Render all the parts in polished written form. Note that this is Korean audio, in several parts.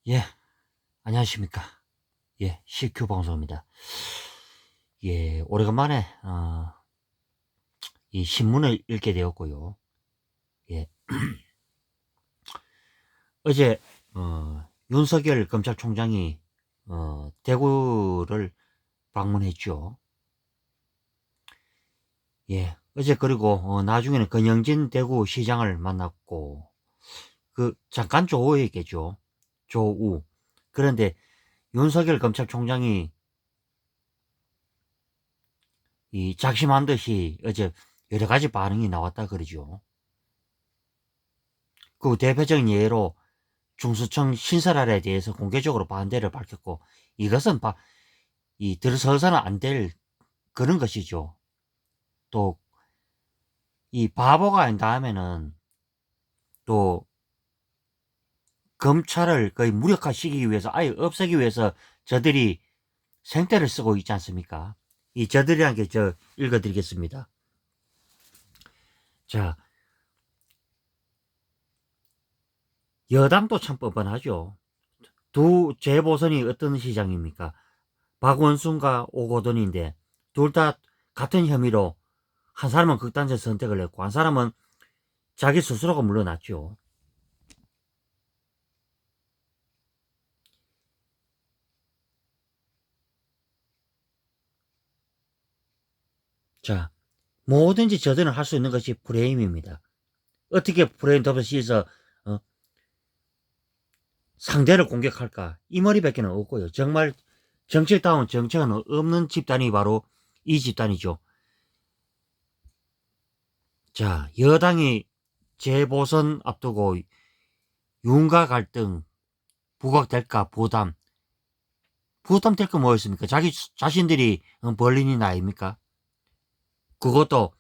예, 안녕하십니까. 예, CQ 방송입니다. 예, 오래간만에, 이 신문을 읽게 되었고요. 예, 어제, 윤석열 검찰총장이, 대구를 방문했죠. 예, 어제 그리고, 나중에는 권영진 대구시장을 만났고, 잠깐 조우했겠죠. 조우. 그런데 윤석열 검찰총장이 작심한 듯이 어제 여러 가지 반응이 나왔다 그러죠. 그 대표적인 예로 중수청 신설안에 대해서 공개적으로 반대를 밝혔고, 이것은 들어서서는 안 될 그런 것이죠. 또 이 바보가 아닌 다음에는 또 검찰을 거의 무력화시키기 위해서, 아예 없애기 위해서 저들이 생떼를 쓰고 있지 않습니까? 이 저들이란 게 저 읽어드리겠습니다. 자, 여당도 참 뻔뻔하죠. 두 재보선이 어떤 시장입니까? 박원순과 오거돈인데 둘 다 같은 혐의로 한 사람은 극단적 선택을 했고 한 사람은 자기 스스로가 물러났죠. 자, 뭐든지 저들은 할 수 있는 것이 프레임입니다. 어떻게 프레임 덮어씌워서 상대를 공격할까? 이 머리밖에 없고요. 정말 정책다운 정책은 없는 집단이 바로 이 집단이죠. 자, 여당이 재보선 앞두고 윤곽 갈등 부각될까 부담될 거 뭐였습니까? 자기 자신들이 벌린이 아닙니까? 그것도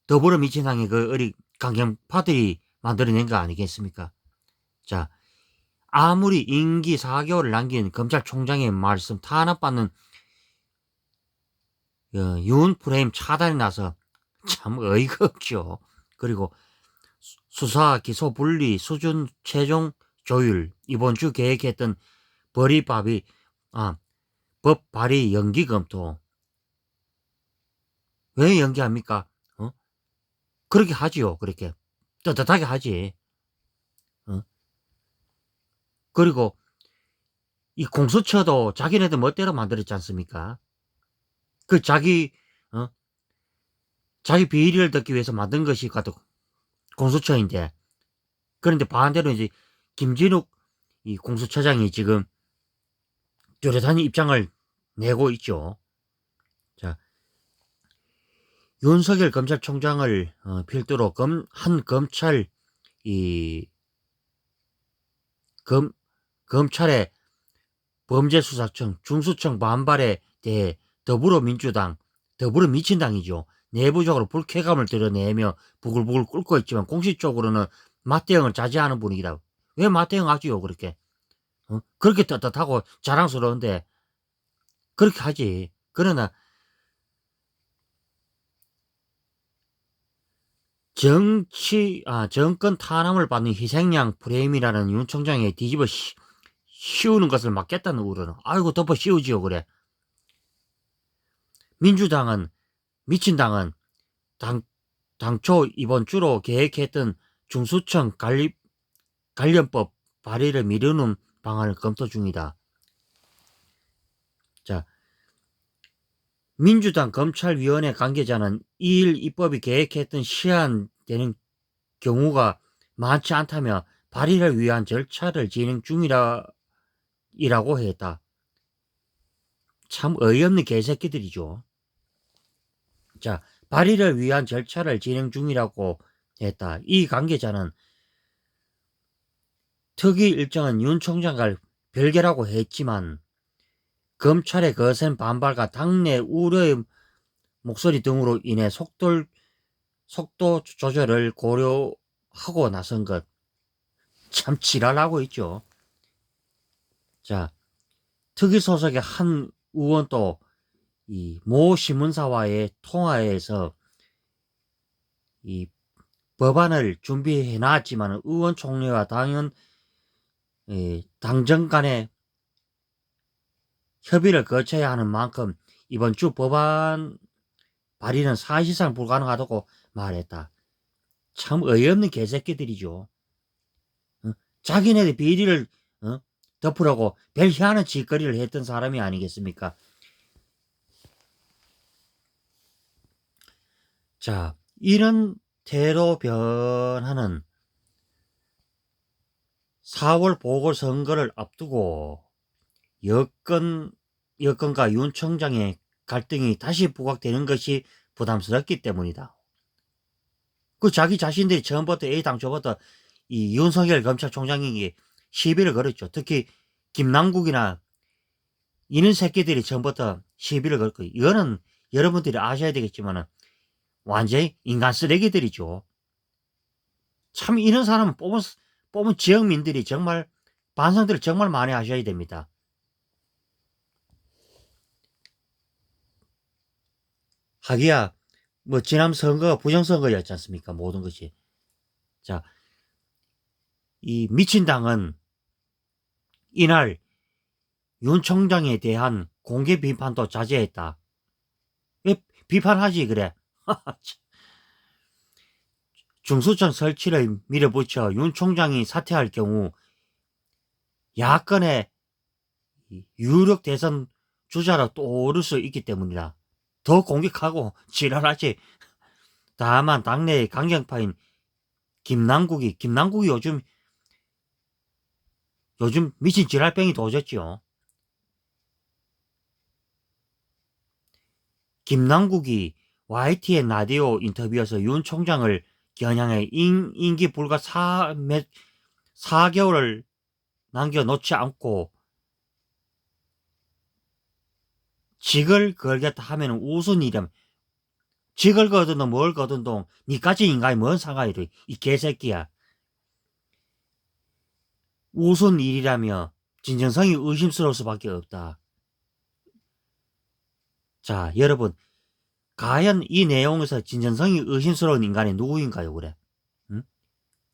더불어민주당의 그 어리 강경파들이 만들어낸 거 아니겠습니까? 자, 아무리 임기 4개월을 남긴 검찰총장의 말씀 탄압받는 윤 프레임 차단이 나서 참 어이가 없죠. 그리고 수사 기소 분리 수준 최종 조율 이번 주 계획했던 벌이법이 법 발의 연기 검토 왜 연기합니까? 그렇게 하지요. 그렇게 떳떳하게 하지. 어? 그리고 이 공수처도 자기네들 멋대로 만들었지 않습니까? 그 어? 자기 비리를 듣기 위해서 만든 것이 가도 공수처인데. 그런데 반대로 이제 김진욱 이 공수처장이 지금 뚜렷한 입장을 내고 있죠. 자, 윤석열 검찰총장을 필두로 한 검찰 이 검, 검찰의 범죄수사청, 중수청 반발에 대해 더불어민주당이죠. 내부적으로 불쾌감을 드러내며 부글부글 끓고 있지만 공식적으로는 맞대응을 자제하는 분위기다. 왜 맞대응하지요, 그렇게? 그렇게 떳떳하고 자랑스러운데, 그렇게 하지. 그러나, 정권 탄압을 받는 희생양 프레임이라는 윤 총장의 뒤집어 씌우는 것을 막겠다는 우려는, 아이고, 덮어 씌우지요, 그래. 민주당은, 미친 당은 당, 당초 이번 주로 계획했던 중수청 관련법 발의를 미루는 방안을 검토 중이다. 자, 민주당 검찰위원회 관계자는 이 일 입법이 계획했던 시한되는 경우가 많지 않다며 발의를 위한 절차를 진행 중이라고 했다. 참 어이없는 개새끼들이죠. 자, 발의를 위한 절차를 진행 중이라고 했다. 이 관계자는 특위 일정은 윤 총장과 별개라고 했지만 검찰의 거센 반발과 당내 우려의 목소리 등으로 인해 속도 조절을 고려하고 나선 것. 참 지랄하고 있죠. 자, 특위 소속의 한 의원도 이 모 신문사와의 통화에서 이 법안을 준비해 놨지만 의원총회와 당연 당정 간에 협의를 거쳐야 하는 만큼 이번 주 법안 발의는 사실상 불가능하다고 말했다. 참 어이없는 개새끼들이죠. 어? 자기네들 비리를 덮으라고 별 희한한 짓거리를 했던 사람이 아니겠습니까? 자, 이런 태로 변화는 4월 보궐선거를 앞두고 여권과 윤 총장의 갈등이 다시 부각되는 것이 부담스럽기 때문이다. 그 자기 자신들이 처음부터 A당초부터 이 윤석열 검찰총장이 시비를 걸었죠. 특히 김남국이나 이런 새끼들이 처음부터 시비를 걸고, 이거는 여러분들이 아셔야 되겠지만은 완전히 인간 쓰레기들이죠. 참 이런 사람은 뽑은 지역민들이 정말 반성들을 정말 많이 하셔야 됩니다. 하기야 뭐 지난 선거가 부정선거였지 않습니까? 모든 것이. 자, 이 미친 당은 이날 윤 총장에 대한 공개 비판도 자제했다. 왜 비판하지 그래? 중수청 설치를 밀어붙여 윤 총장이 사퇴할 경우 야권의 유력 대선 주자로 또 오를 수 있기 때문이다. 더 공격하고 지랄하지. 다만 당내의 강경파인 김남국이 요즘 미친 지랄병이 도졌지요. 김남국이 YTN 라디오 인터뷰에서 윤 총장을 겨냥해 임기 불과 4개월을 남겨놓지 않고 직을 걸겠다 하면 우스운 일이야. 직을 거든 뭘 거든 니까지 인간이 뭔 상관이 돼. 이 개새끼야. 우스운 일이라며 진정성이 의심스러울 수밖에 없다. 자, 여러분, 과연 이 내용에서 진정성이 의심스러운 인간이 누구인가요, 그래? 응?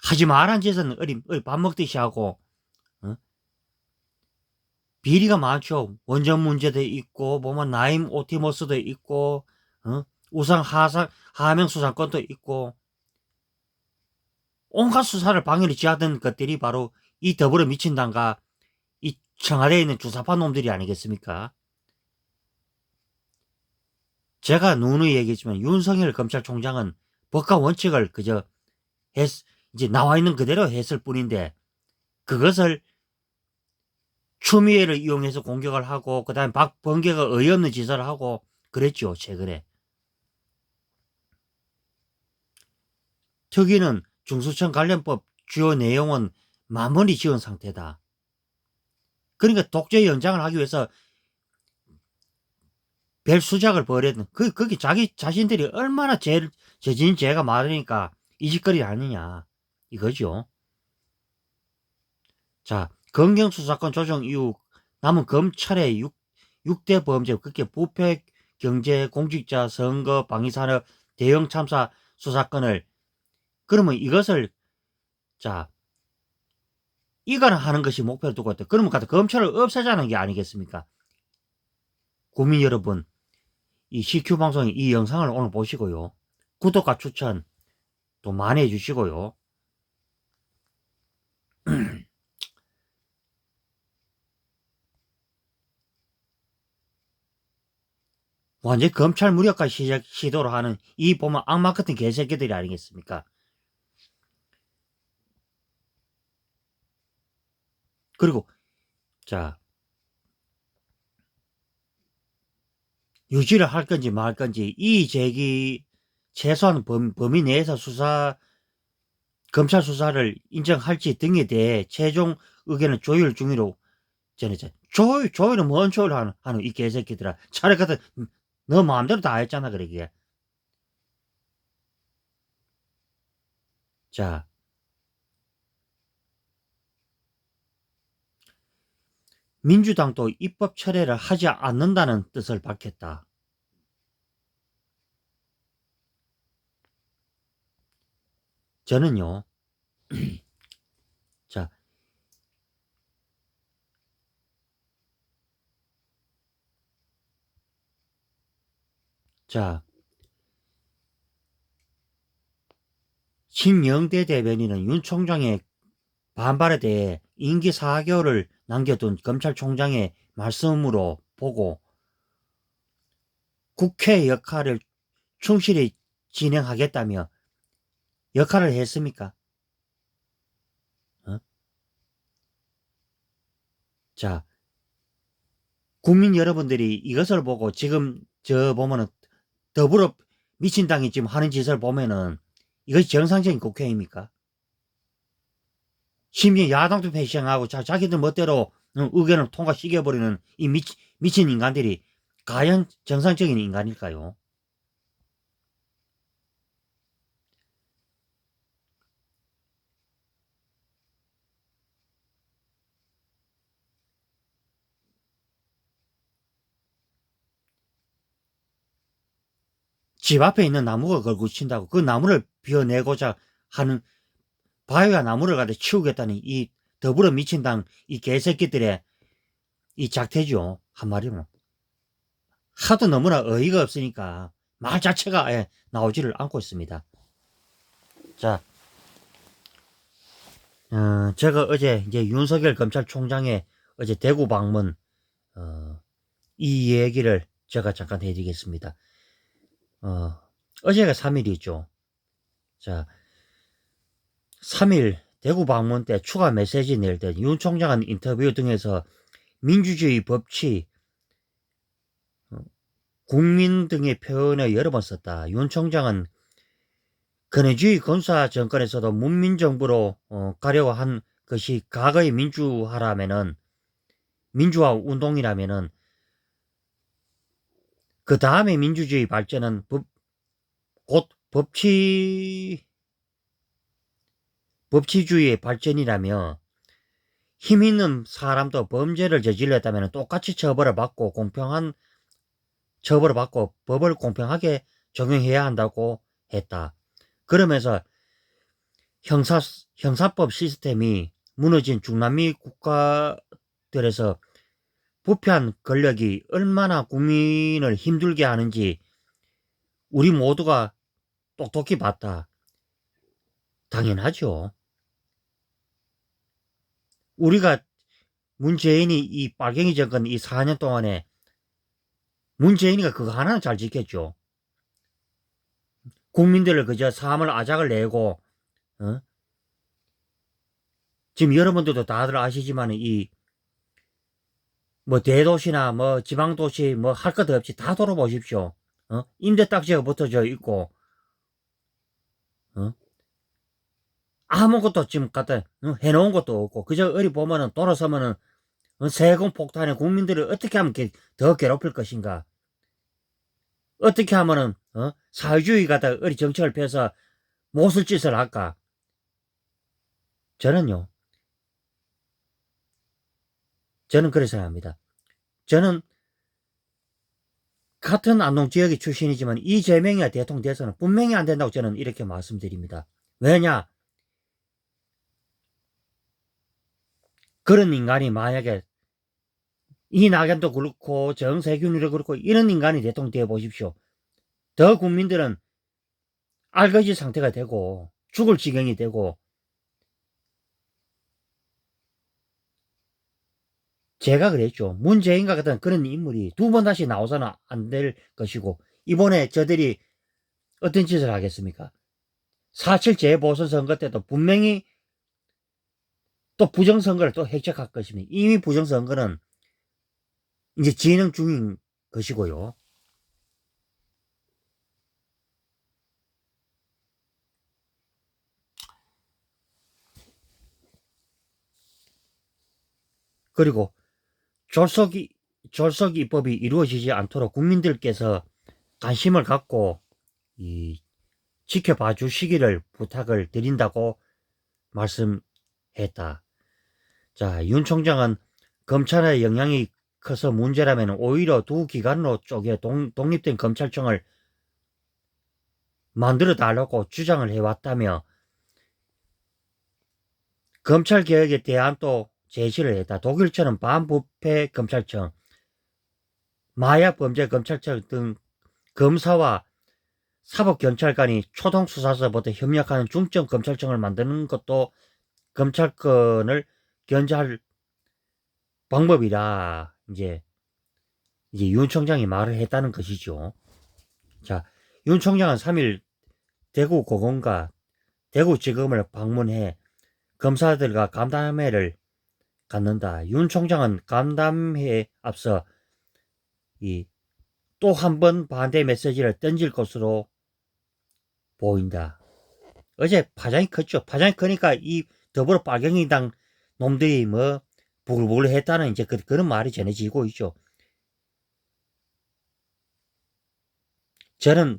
하지 말란 짓은 밥 먹듯이 하고, 응? 비리가 많죠. 원전 문제도 있고, 보면 나임 오티머스도 있고, 응? 우상 하명 수사권도 있고, 온갖 수사를 방해를 지하던 것들이 바로 이 더불어 미친당과 이 청와대에 있는 주사파 놈들이 아니겠습니까? 제가 누누이 얘기했지만 윤석열 검찰총장은 법과 원칙을 그저 이제 나와 있는 그대로 했을 뿐인데, 그것을 추미애를 이용해서 공격을 하고 그다음에 박범계가 어이없는 짓을 하고 그랬죠, 최근에. 특위는 중수청 관련법 주요 내용은 마무리 지은 상태다. 그러니까 독재 연장을 하기 위해서 별 수작을 벌였는, 그게 자기 자신들이 얼마나 저진 죄가 많으니까 이 짓거리 아니냐 이거죠. 자, 검경수사권 조정 이후 남은 검찰의 6대 범죄, 그게 부패, 경제, 공직자, 선거, 방위산업, 대형 참사 수사권을, 그러면 이것을, 자, 이거는 하는 것이 목표를 두고 있다. 그러면 갖다 검찰을 없애자는 게 아니겠습니까? 국민 여러분, 이 CQ 방송의 이 영상을 오늘 보시고요. 구독과 추천 또 많이 해주시고요. 완전 검찰 무력화 시도를 하는 이 보면 악마 같은 개새끼들이 아니겠습니까? 그리고 자, 유지를 할 건지 말 건지 이 제기 최소한 범위 내에서 검찰 수사를 인정할지 등에 대해 최종 의견을 조율 중이로 전해져. 조율은 뭔 조율을 하는 이 개새끼들아. 차라리 갖다 너 마음대로 다 했잖아, 그러기에. 자, 민주당도 입법 철회를 하지 않는다는 뜻을 밝혔다. 저는요, 자, 자, 신영대 대변인은 윤 총장의 반발에 대해 임기 4개월을 남겨둔 검찰총장의 말씀으로 보고 국회 역할을 충실히 진행하겠다며 역할을 했습니까? 자, 국민 여러분들이 이것을 보고 지금 보면은 더불어 미친당이 지금 하는 짓을 보면은 이것이 정상적인 국회입니까? 심지어 야당도 배신하고 자기들 멋대로 의견을 통과시켜버리는 이 미친 인간들이 과연 정상적인 인간일까요? 집 앞에 있는 나무가 걸고 친다고 그 나무를 비워내고자 하는 바위와 나무를 갖다 치우겠다는 이 더불어 미친당 이 개새끼들의 이 작태죠. 한마디로. 하도 너무나 어이가 없으니까 말 자체가 나오지를 않고 있습니다. 자, 제가 어제 이제 윤석열 검찰총장의 어제 대구 방문, 이 얘기를 제가 잠깐 해드리겠습니다. 어제가 3일이죠. 자, 3일 대구 방문 때 추가 메시지 낼 때 윤 총장은 인터뷰 등에서 민주주의 법치, 국민 등의 표현을 여러 번 썼다. 윤 총장은 근해주의 군사 정권에서도 문민정부로 가려고 한 것이 과거의 민주화 운동이라면은 그 다음에 민주주의 발전은 곧 법치주의의 발전이라며 힘 있는 사람도 범죄를 저질렀다면 똑같이 처벌을 받고 법을 공평하게 적용해야 한다고 했다. 그러면서 형사법 시스템이 무너진 중남미 국가들에서 부패한 권력이 얼마나 국민을 힘들게 하는지 우리 모두가 똑똑히 봤다. 당연하죠. 우리가 문재인이 이 빨갱이 정권 이 4년 동안에 문재인이가 그거 하나는 잘 지켰죠. 국민들을 그저 삶을 아작을 내고 지금 여러분들도 다들 아시지만 이 뭐 대도시나 뭐 지방도시 뭐 할 것 없이 다 돌아보십시오. 임대 딱지가 붙어져 있고 아무것도 지금 갖다 해놓은 것도 없고 그저 어디 보면은 돌아서면은 세금 폭탄에 국민들을 어떻게 하면 더 괴롭힐 것인가? 어떻게 하면은 사회주의 갖다 어디 정책을 펴서 못쓸 짓을 할까? 저는 그렇게 생각합니다. 저는 같은 안동 지역의 출신이지만 이재명이 대통령 돼서는 분명히 안 된다고 저는 이렇게 말씀드립니다. 왜냐? 그런 인간이 만약에 이낙연도 그렇고 정세균이도 그렇고 이런 인간이 대통령 되어 보십시오. 더 국민들은 알거지 상태가 되고 죽을 지경이 되고 제가 그랬죠. 문재인과 같은 그런 인물이 두 번 다시 나오서는 안 될 것이고 이번에 저들이 어떤 짓을 하겠습니까? 4.7 재보선 선거 때도 분명히 또 부정선거를 또 획책할 것입니다. 이미 부정선거는 이제 진행 중인 것이고요. 그리고 졸속 입법이 이루어지지 않도록 국민들께서 관심을 갖고 지켜봐 주시기를 부탁을 드린다고 말씀했다. 자, 윤 총장은 검찰의 영향이 커서 문제라면 오히려 두 기관으로 쪼개 독립된 검찰청을 만들어 달라고 주장을 해왔다며 검찰개혁에 대한 또 제시를 했다. 독일처럼 반부패 검찰청, 마약범죄 검찰청 등 검사와 사법경찰관이 초동수사서부터 협력하는 중점검찰청을 만드는 것도 검찰권을 견제할 방법이라 이제 윤 총장이 말을 했다는 것이죠. 자, 윤 총장은 3일 대구고검과 대구지검을 방문해 검사들과 간담회를 갖는다. 윤 총장은 간담회에 앞서 또 한 번 반대 메시지를 던질 것으로 보인다. 어제 파장이 컸죠. 파장이 크니까 이 더불어 빨갱이당 놈들이 뭐 부글부글 했다는 이제 그런 말이 전해지고 있죠. 저는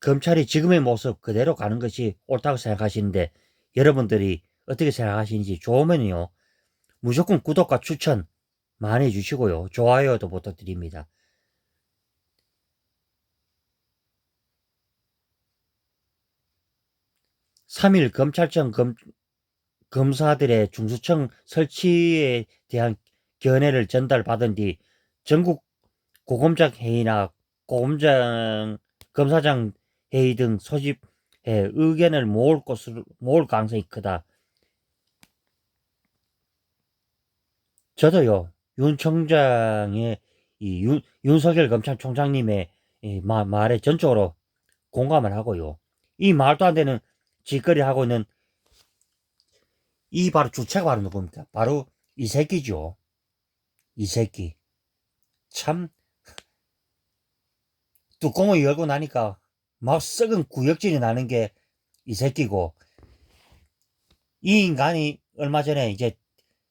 검찰이 지금의 모습 그대로 가는 것이 옳다고 생각하시는데 여러분들이 어떻게 생각하시는지 좋으면요 무조건 구독과 추천 많이 해주시고요. 좋아요도 부탁드립니다. (3일) 검찰청 검사들의 중수청 설치에 대한 견해를 전달받은 뒤 전국 고검장 회의나 고검장 검사장 회의 등 소집해 의견을 모을 가능성이 크다. 저도요 윤 총장의 윤석열 검찰총장님의 말에 전적으로 공감을 하고요. 이 말도 안 되는 짓거리 하고 있는 이 바로 주체가 바로 누굽니까? 바로 이 새끼죠. 이 새끼. 참 뚜껑을 열고 나니까 막 썩은 구역질이 나는 게 이 새끼고, 이 인간이 얼마 전에 이제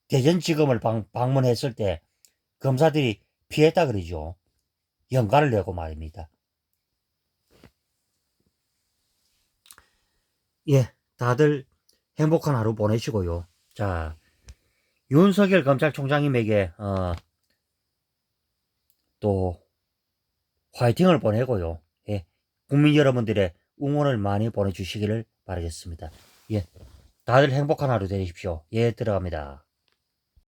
대전지검을 방문했을 때 검사들이 피했다 그러죠. 연가를 내고 말입니다. 예, 다들 행복한 하루 보내시고요. 자, 윤석열 검찰총장님에게 또 화이팅을 보내고요. 예, 국민 여러분들의 응원을 많이 보내주시기를 바라겠습니다. 예, 다들 행복한 하루 되십시오. 예, 들어갑니다.